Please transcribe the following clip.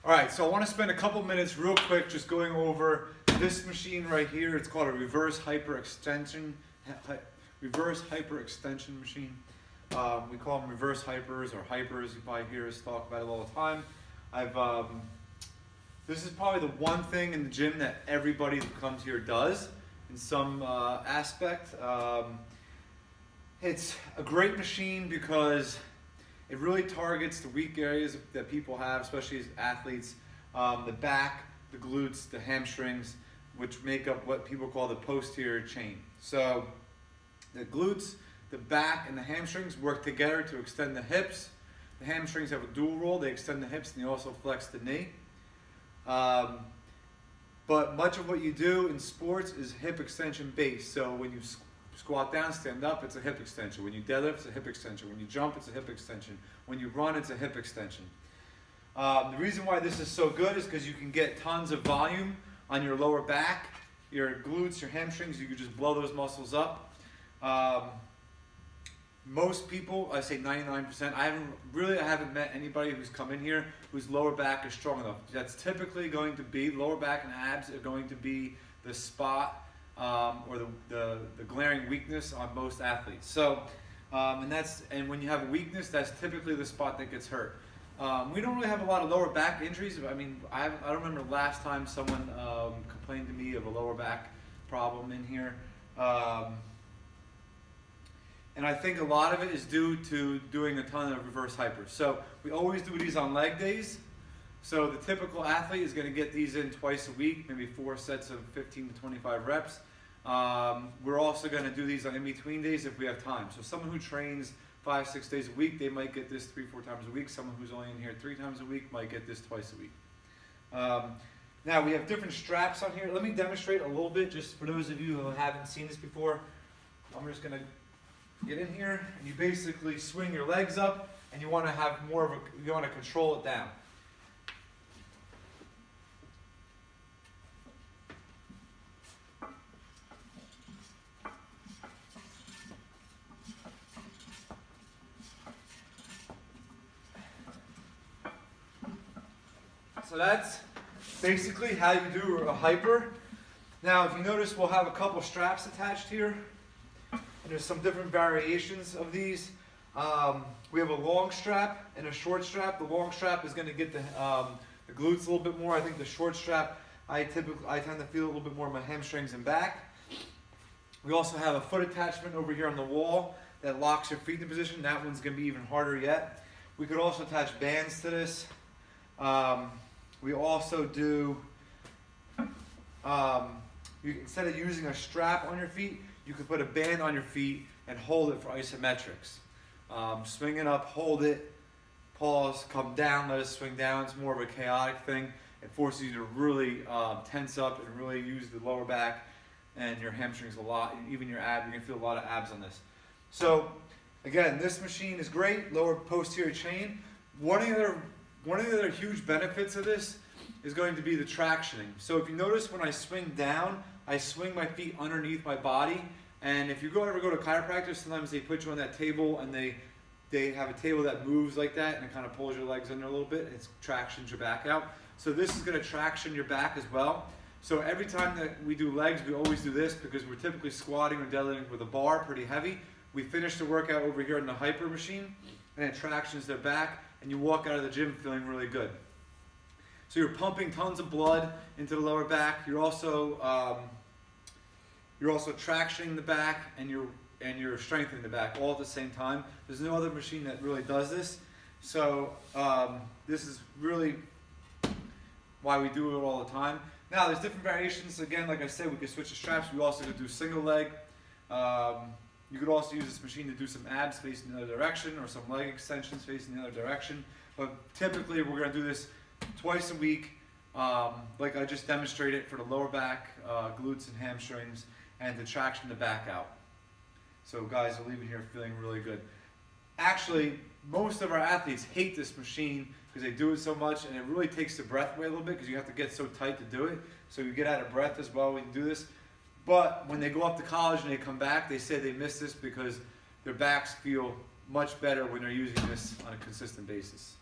All right, so I want to spend a couple minutes real quick just going over this machine right here. It's called a reverse hyperextension machine. We call them reverse hypers or hypers. You probably hear us talk about it all the time. This is probably the one thing in the gym that everybody that comes here does in some aspect. It's a great machine because it really targets the weak areas that people have, especially as athletes. The back, the glutes, the hamstrings, which make up what people call the posterior chain. So the glutes, the back, and the hamstrings work together to extend the hips. The hamstrings have a dual role. They extend the hips and they also flex the knee. But much of what you do in sports is hip extension based. So when you squat down, stand up, it's a hip extension. When you deadlift, it's a hip extension. When you jump, it's a hip extension. When you run, it's a hip extension. The reason why this is so good is because you can get tons of volume on your lower back, your glutes, your hamstrings. You can just blow those muscles up. Most people, I say 99%, I haven't met anybody who's come in here whose lower back is strong enough. That's typically going to be, lower back and abs are going to be the spot or the glaring weakness on most athletes. So, and when you have a weakness, that's typically the spot that gets hurt. We don't really have a lot of lower back injuries. I mean, I don't remember the last time someone complained to me of a lower back problem in here. And I think a lot of it is due to doing a ton of reverse hypers. So we always do these on leg days. So the typical athlete is going to get these in twice a week, maybe 4 sets of 15 to 25 reps. We're also going to do these on in-between days if we have time. So someone who trains 5-6 days a week, they might get this 3-4 times a week. Someone who's only in here 3 times a week might get this twice a week. Now we have different straps on here. Let me demonstrate a little bit just for those of you who haven't seen this before. I'm just going to get in here and you basically swing your legs up and you want to have more of you want to control it down. So that's basically how you do a hyper. Now if you notice, we'll have a couple straps attached here. And there's some different variations of these. We have a long strap and a short strap. The long strap is going to get the glutes a little bit more. I think the short strap, I tend to feel a little bit more in my hamstrings and back. We also have a foot attachment over here on the wall that locks your feet into position. That one's going to be even harder yet. We could also attach bands to this. We also do, instead of using a strap on your feet, you could put a band on your feet and hold it for isometrics. Swing it up, hold it, pause, come down, let it swing down. It's more of a chaotic thing. It forces you to really tense up and really use the lower back and your hamstrings a lot, and even your abs. You're gonna feel a lot of abs on this. So again, this machine is great, lower posterior chain. One of the other huge benefits of this is going to be the tractioning. So if you notice when I swing down, I swing my feet underneath my body. And if you ever go to chiropractors, sometimes they put you on that table and they have a table that moves like that and it kind of pulls your legs under a little bit. It tractions your back out. So this is going to traction your back as well. So every time that we do legs, we always do this because we're typically squatting or deadlifting with a bar, pretty heavy. We finish the workout over here in the hyper machine and it tractions their back and you walk out of the gym feeling really good. So you're pumping tons of blood into the lower back. You're also tractioning the back and you're strengthening the back all at the same time. There's no other machine that really does this. So this is really why we do it all the time. Now there's different variations. Again, like I said, we could switch the straps. We also could do single leg. You could also use this machine to do some abs facing the other direction or some leg extensions facing the other direction. But typically we're going to do this twice a week, like I just demonstrated for the lower back, glutes and hamstrings, and to traction the back out. So guys are leaving here feeling really good. Actually, most of our athletes hate this machine because they do it so much and it really takes the breath away a little bit because you have to get so tight to do it. So you get out of breath as well when you do this. But when they go off to college and they come back, they say they miss this because their backs feel much better when they're using this on a consistent basis.